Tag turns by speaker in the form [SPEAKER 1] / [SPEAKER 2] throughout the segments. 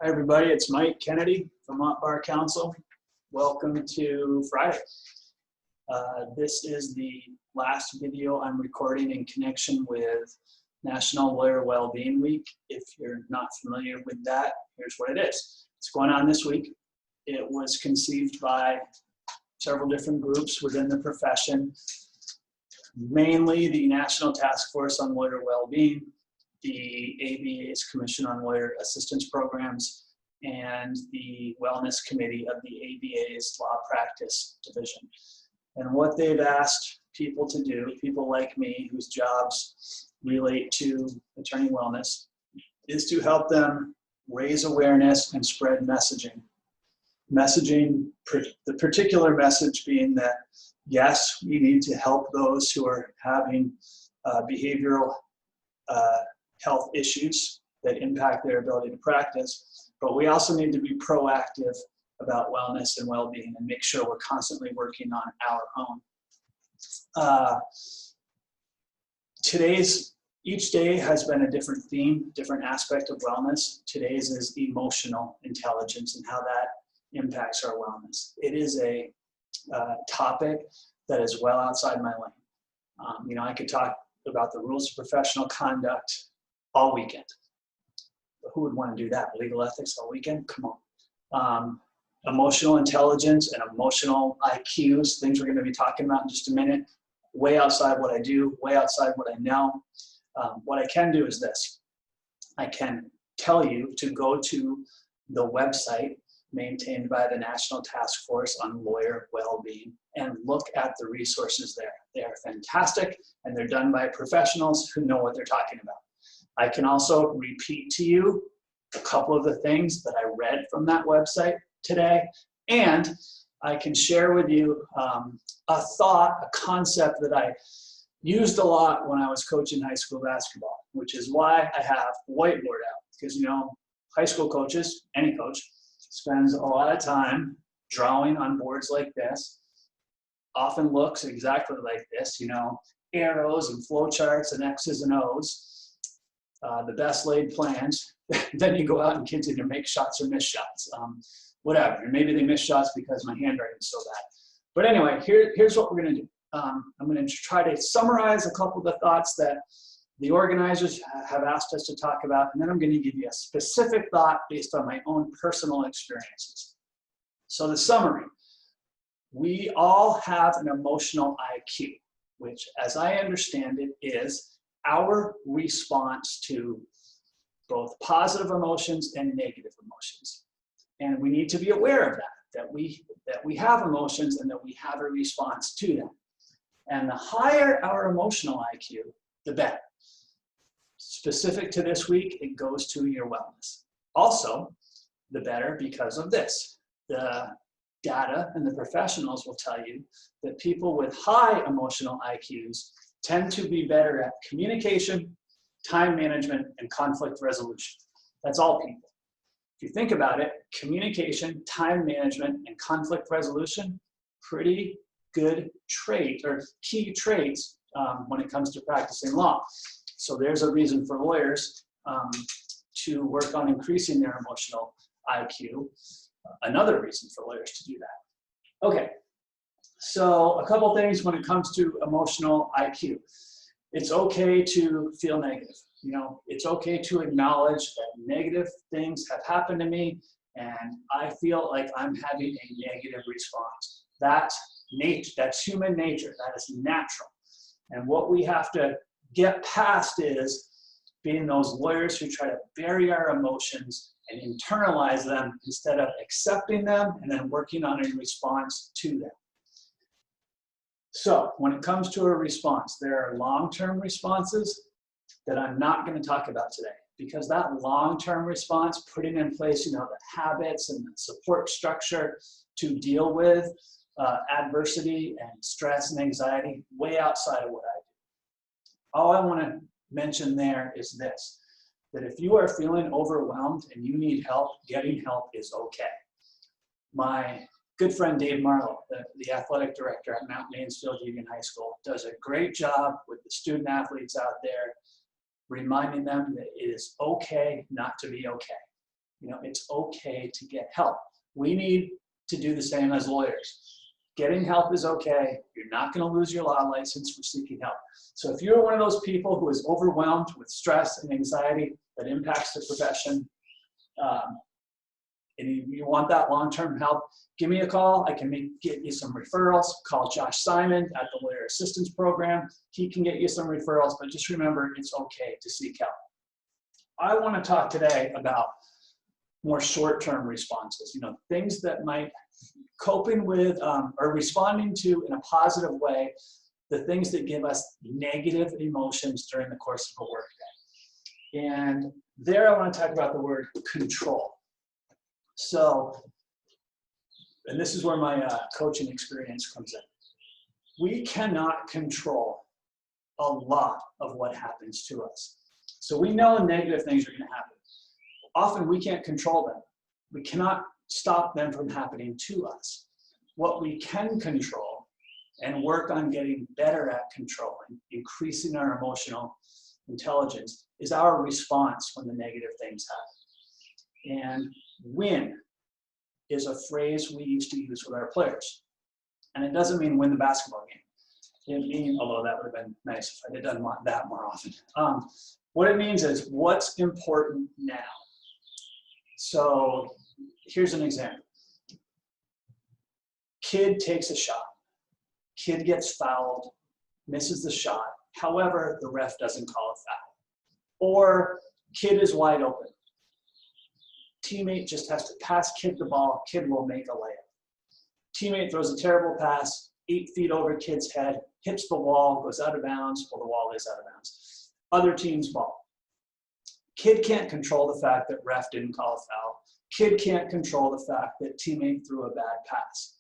[SPEAKER 1] Hi everybody, it's Mike Kennedy, Vermont Bar Council. Welcome to Friday. This is the last video I'm recording in connection with National Lawyer Wellbeing Week. If you're not familiar with that, here's what it is. It's going on this week. It was conceived by several different groups within the profession, mainly the National Task Force on Lawyer Wellbeing, the ABA's Commission on Lawyer Assistance Programs, and the Wellness Committee of the ABA's Law Practice Division. And what they've asked people to do, people like me whose jobs relate to attorney wellness, is to help them raise awareness and spread messaging. The particular message being that, yes, we need to help those who are having behavioral health issues that impact their ability to practice, but we also need to be proactive about wellness and well-being and make sure we're constantly working on our own. Each day has been a different theme, different aspect of wellness. Today's is emotional intelligence and how that impacts our wellness. It is a topic that is well outside my lane. I could talk about the rules of professional conduct all weekend. But who would want to do that? Legal ethics all weekend? Come on. Emotional intelligence and emotional IQs, things we're going to be talking about in just a minute, way outside what I do, way outside what I know. What I can do is this. I can tell you to go to the website maintained by the National Task Force on Lawyer Wellbeing and look at the resources there. They are fantastic and they're done by professionals who know what they're talking about. I can also repeat to you a couple of the things that I read from that website today, and I can share with you a thought, a concept that I used a lot when I was coaching high school basketball, which is why I have a whiteboard out, because high school coaches, any coach, spends a lot of time drawing on boards like this, often looks exactly like this, arrows and flow charts and X's and O's. The best laid plans, then you go out and continue to make shots or miss shots, whatever. And maybe they miss shots because my handwriting is so bad. But anyway, here's what we're going to do. I'm going to try to summarize a couple of the thoughts that the organizers have asked us to talk about, and then I'm going to give you a specific thought based on my own personal experiences. So the summary, we all have an emotional IQ, which, as I understand it, is our response to both positive emotions and negative emotions. And we need to be aware of that we have emotions and that we have a response to them. And the higher our emotional IQ, the better. Specific to this week, it goes to your wellness. Also, the better because of this. The data and the professionals will tell you that people with high emotional IQs tend to be better at communication, time management, and conflict resolution. That's all people. If you think about it, communication, time management, and conflict resolution, pretty good trait or key traits when it comes to practicing law. So there's a reason for lawyers to work on increasing their emotional IQ. Another reason for lawyers to do that. Okay. So a couple things when it comes to emotional IQ. It's okay to feel negative. It's okay to acknowledge that negative things have happened to me and I feel like I'm having a negative response. That's human nature. That is natural. And what we have to get past is being those lawyers who try to bury our emotions and internalize them instead of accepting them and then working on a response to them. So when it comes to a response, there are long-term responses that I'm not going to talk about today, because that long-term response, putting in place, the habits and the support structure to deal with adversity and stress and anxiety, way outside of what I do. All I want to mention there is this, that if you are feeling overwhelmed and you need help, getting help is okay. My good friend Dave Marlowe, the athletic director at Mount Mansfield Union High School, does a great job with the student athletes out there, reminding them that it is okay not to be okay. You know, it's okay to get help. We need to do the same as lawyers. Getting help is okay. You're not going to lose your law license for seeking help. So if you're one of those people who is overwhelmed with stress and anxiety that impacts the profession, and you want that long-term help, give me a call. I can get you some referrals. Call Josh Simon at the Lawyer Assistance Program. He can get you some referrals, but just remember, it's okay to seek help. I want to talk today about more short-term responses, you know, things that might coping with or responding to in a positive way, the things that give us negative emotions during the course of a workday. And there I want to talk about the word control. So, and this is where my coaching experience comes in. We cannot control a lot of what happens to us. So we know negative things are going to happen. Often we can't control them. We cannot stop them from happening to us. What we can control and work on getting better at controlling, increasing our emotional intelligence, is our response when the negative things happen. And win is a phrase we used to use with our players. And it doesn't mean win the basketball game. It means, although that would have been nice if I had done that more often. What it means is what's important now. So here's an example. Kid takes a shot. Kid gets fouled, misses the shot. However, the ref doesn't call a foul. Or kid is wide open. Teammate just has to pass kid the ball. Kid will make a layup. Teammate throws a terrible pass, 8 feet over kid's head, hits the wall, goes out of bounds. Well, the wall is out of bounds. Other team's ball. Kid can't control the fact that ref didn't call a foul. Kid can't control the fact that teammate threw a bad pass.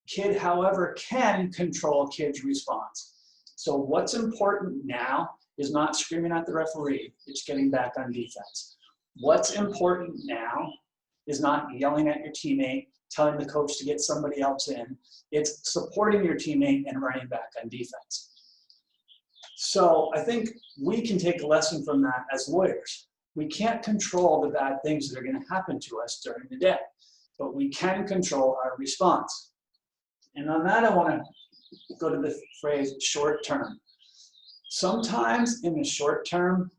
[SPEAKER 1] Kid, however, can control kid's response. So what's important now is not screaming at the referee, it's getting back on defense. What's important now is not yelling at your teammate, telling the coach to get somebody else in. It's supporting your teammate and running back on defense. So I think we can take a lesson from that as lawyers. We can't control the bad things that are going to happen to us during the day, but we can control our response. And on that, I want to go to the phrase short term. Sometimes in the short term,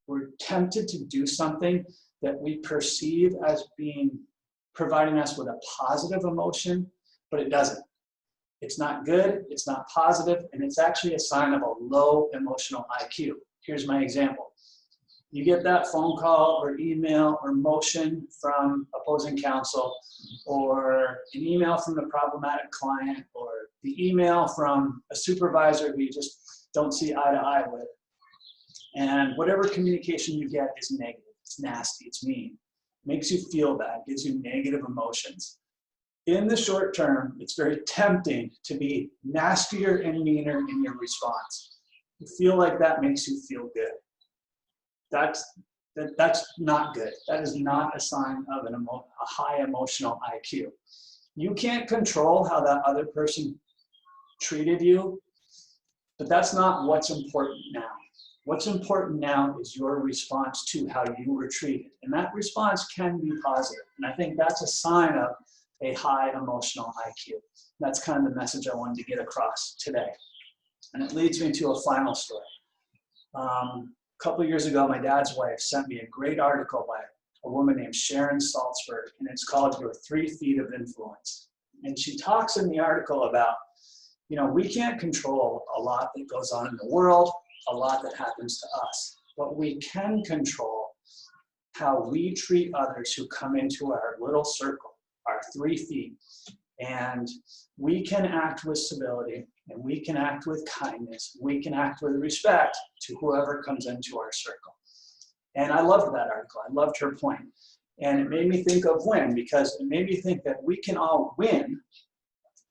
[SPEAKER 1] we're tempted to do something that we perceive as providing us with a positive emotion, but it doesn't. It's not good, it's not positive, and it's actually a sign of a low emotional IQ. Here's my example. You get that phone call or email or motion from opposing counsel, or an email from the problematic client, or the email from a supervisor who you just don't see eye to eye with. And whatever communication you get is negative, it's nasty, it's mean, makes you feel bad, gives you negative emotions. In the short term, it's very tempting to be nastier and meaner in your response. You feel like that makes you feel good. That's not good. That is not a sign of a high emotional IQ. You can't control how that other person treated you, but that's not what's important now. What's important now is your response to how you were treated. And that response can be positive. And I think that's a sign of a high emotional IQ. That's kind of the message I wanted to get across today. And it leads me to a final story. A couple of years ago, my dad's wife sent me a great article by a woman named Sharon Salzberg, and it's called Your 3 Feet of Influence. And she talks in the article about, you know, we can't control a lot that goes on in the world, a lot that happens to us, but we can control how we treat others who come into our little circle, our 3 feet. And we can act with civility, and we can act with kindness, we can act with respect to whoever comes into our circle. And I loved that article. I loved her point. And it made me think of WIN, because it made me think that we can all win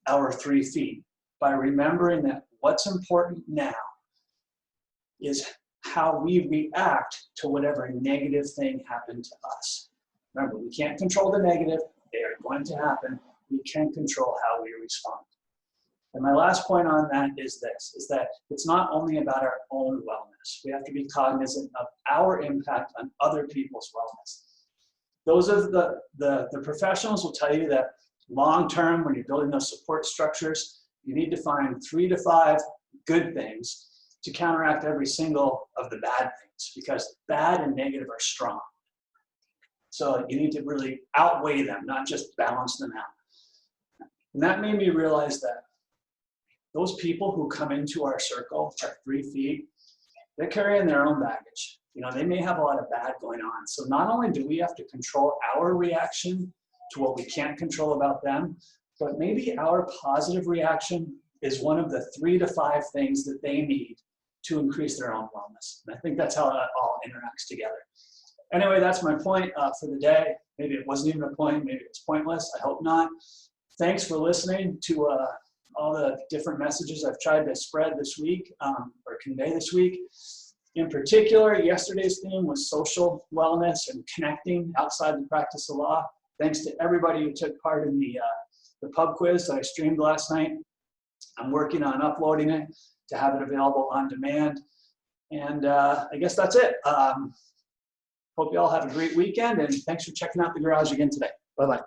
[SPEAKER 1] our 3 feet by remembering that what's important now is how we react to whatever negative thing happened to us. Remember, we can't control the negative. They are going to happen. We can control how we respond. And my last point on that is this, is that it's not only about our own wellness. We have to be cognizant of our impact on other people's wellness. those are the professionals will tell you that long-term, when you're building those support structures, you need to find 3 to 5 good things to counteract every single of the bad things, because bad and negative are strong. So you need to really outweigh them, not just balance them out. And that made me realize that those people who come into our circle, our 3 feet, they're carrying their own baggage. You know, they may have a lot of bad going on. So not only do we have to control our reaction to what we can't control about them, but maybe our positive reaction is one of the 3 to 5 things that they need to increase their own wellness. And I think that's how that all interacts together. Anyway, that's my point for the day. Maybe it wasn't even a point, maybe it's pointless, I hope not. Thanks for listening to all the different messages I've tried to spread this week, or convey this week. In particular, yesterday's theme was social wellness and connecting outside the practice of law. Thanks to everybody who took part in the pub quiz that I streamed last night. I'm working on uploading it to have it available on demand. And I guess that's it. Hope you all have a great weekend, and thanks for checking out the garage again today. Bye-bye.